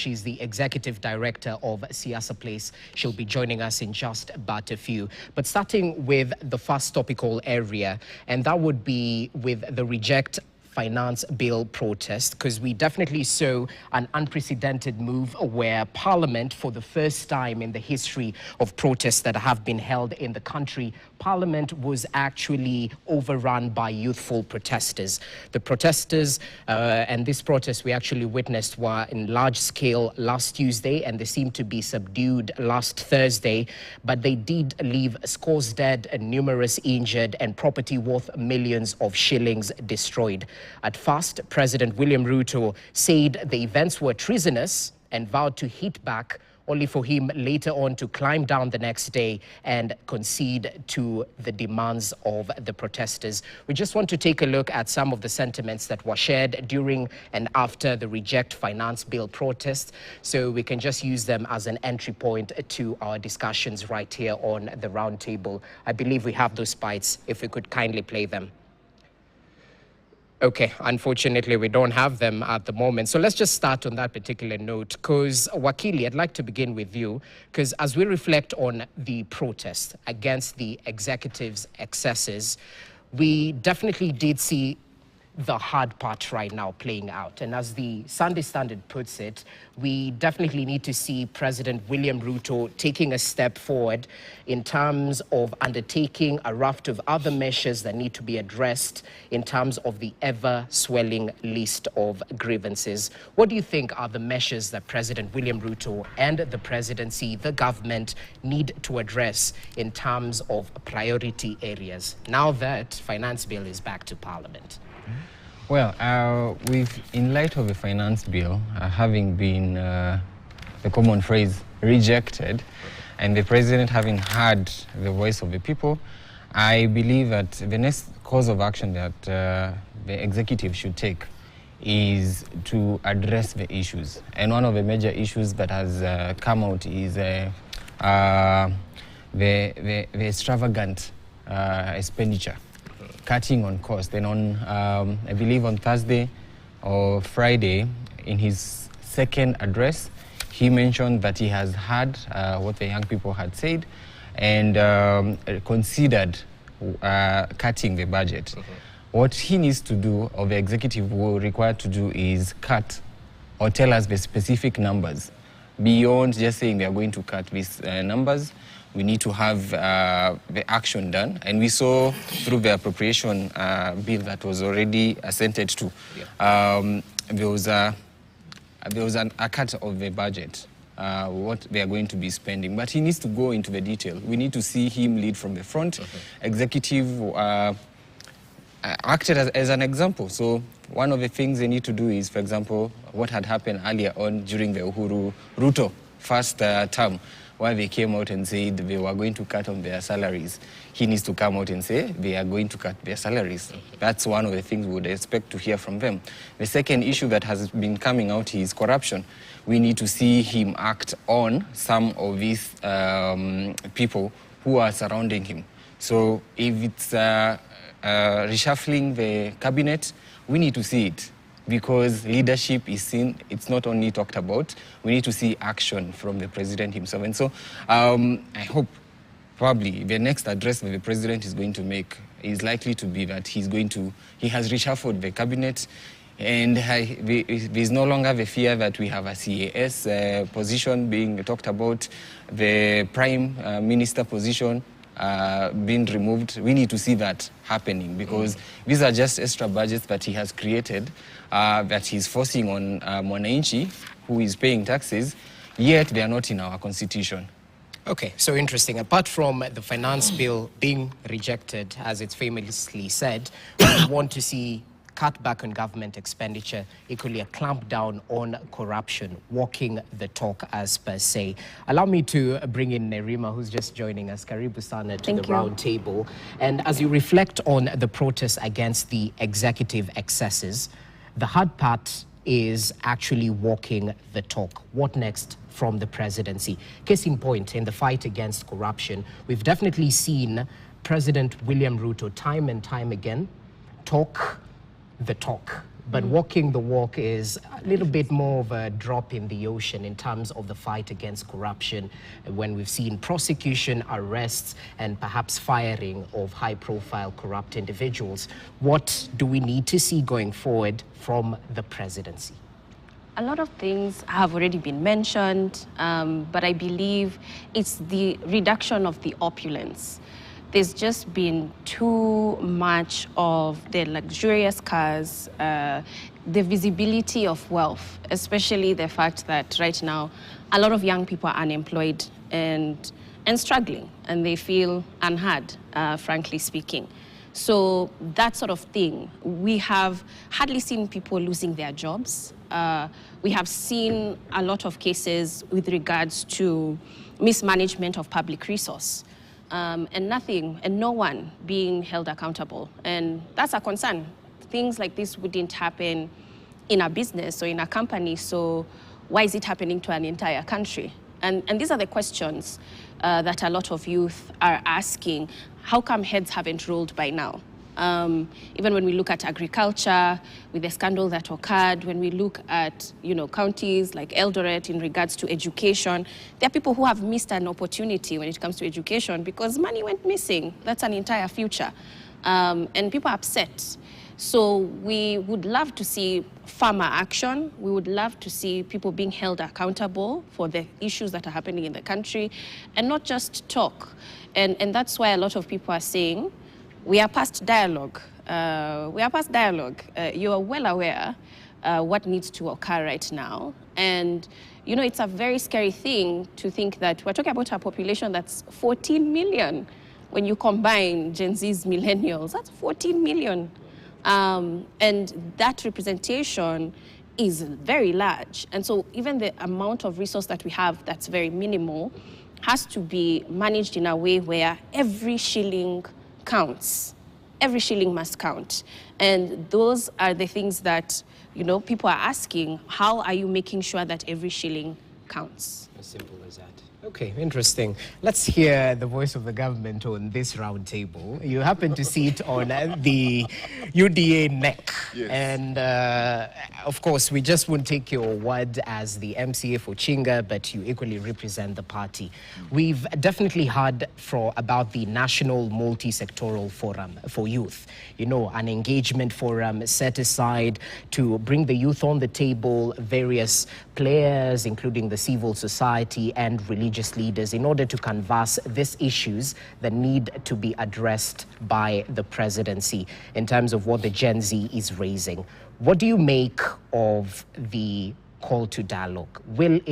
She's the executive director of Siasa Place. She'll be joining us in just about a few. But starting with the first topical area, and that would be with the Reject Finance Bill protest, because we definitely saw an unprecedented move where Parliament, for the first time in the history of protests that have been held in the country, Parliament was actually overrun by youthful protesters. The protesters and this protest we actually witnessed were in large scale last Tuesday, and they seemed to be subdued last Thursday, but they did leave scores dead and numerous injured and property worth millions of shillings destroyed. At first, President William Ruto said the events were treasonous and vowed to hit back, only for him later on to climb down the next day and concede to the demands of the protesters. We just want to take a look at some of the sentiments that were shared during and after the Reject Finance Bill protest, so we can just use them as an entry point to our discussions right here on the round table. I believe we have those bites, if we could kindly play them. Okay, unfortunately, we don't have them at the moment. So let's just start on that particular note, because Wakili, I'd like to begin with you, because as we reflect on the protest against the executive's excesses, we definitely did see the hard part right now playing out. And as the Sunday Standard puts it, we definitely need to see President William Ruto taking a step forward in terms of undertaking a raft of other measures that need to be addressed in terms of the ever-swelling list of grievances. What do you think are the measures that President William Ruto and the presidency, the government, need to address in terms of priority areas now that Finance Bill is back to Parliament? Well, in light of the finance bill having been, the common phrase, rejected, and the president having heard the voice of the people, I believe that the next course of action that the executive should take is to address the issues. And one of the major issues that has come out is the extravagant expenditure, cutting on cost. And on, I believe on Thursday or Friday, in his second address, he mentioned that he has heard what the young people had said and considered cutting the budget. What he needs to do, or the executive will require to do, is cut or tell us the specific numbers. Beyond just saying they are going to cut these numbers, we need to have the action done. And we saw through the appropriation bill that was already assented to, there was a cut of the budget, what they are going to be spending. But he needs to go into the detail. We need to see him lead from the front. Executive acted as an example. So one of the things they need to do is, for example, what had happened earlier on during the Ruto first term, where they came out and said they were going to cut on their salaries. He needs to come out and say they are going to cut their salaries. That's one of the things we would expect to hear from them. The second issue that has been coming out is corruption. We need to see him act on some of these people who are surrounding him. So if it's reshuffling the cabinet, we need to see it, because leadership is seen, it's not only talked about. We need to see action from the president himself. And so I hope probably the next address that the president is going to make is likely to be that he has reshuffled the cabinet, and there's no longer the fear that we have a CAS position being talked about, the prime minister position being removed. We need to see that happening, because these are just extra budgets that he has created, that he's forcing on Mwananchi, who is paying taxes, yet they are not in our constitution. Okay, so interesting. Apart from the finance bill being rejected, as it's famously said, we want to see cut back on government expenditure, equally a clamp down on corruption, walking the talk as per se. Allow me to bring in Nerima, who's just joining us. Karibu sana to the round table. And as you reflect on the protests against the executive excesses, the hard part is actually walking the talk. What next from the presidency? Case in point, in the fight against corruption, we've definitely seen President William Ruto time and time again talk the talk, but walking the walk is a little bit more of a drop in the ocean in terms of the fight against corruption, when we've seen prosecution, arrests, and perhaps firing of high-profile corrupt individuals. What do we need to see going forward from the presidency? A lot of things have already been mentioned, but I believe it's the reduction of the opulence. There's just been too much of the luxurious cars, the visibility of wealth, especially the fact that right now a lot of young people are unemployed and struggling, and they feel unheard, frankly speaking. So that sort of thing, we have hardly seen people losing their jobs. We have seen a lot of cases with regards to mismanagement of public resource, and no one being held accountable. And that's a concern. Things like this wouldn't happen in a business or in a company, so why is it happening to an entire country? And these are the questions that a lot of youth are asking. How come heads haven't rolled by now? Even when we look at agriculture, with the scandal that occurred, when we look at counties like Eldoret in regards to education, there are people who have missed an opportunity when it comes to education because money went missing. That's an entire future. And people are upset. So we would love to see firmer action. We would love to see people being held accountable for the issues that are happening in the country and not just talk. And that's why a lot of people are saying, we are past dialogue. We are past dialogue. You are well aware what needs to occur right now. And, it's a very scary thing to think that we're talking about a population that's 14 million. When you combine Gen Z's, millennials, that's 14 million. And that representation is very large. And so even the amount of resource that we have that's very minimal has to be managed in a way where every shilling counts. Every shilling must count. And those are the things that, people are asking, how are you making sure that every shilling counts? As simple as that. Okay, interesting. Let's hear the voice of the government on this round table. You happen to sit on the UDA neck. Yes. And of course, we just won't take your word as the MCA for Chinga, but you equally represent the party. We've definitely heard about the National Multi-Sectoral Forum for Youth. An engagement forum set aside to bring the youth on the table, various players, including the civil society and religious leaders, in order to canvass these issues that need to be addressed by the presidency in terms of what the Gen Z is raising. What do you make of the call to dialogue? Will it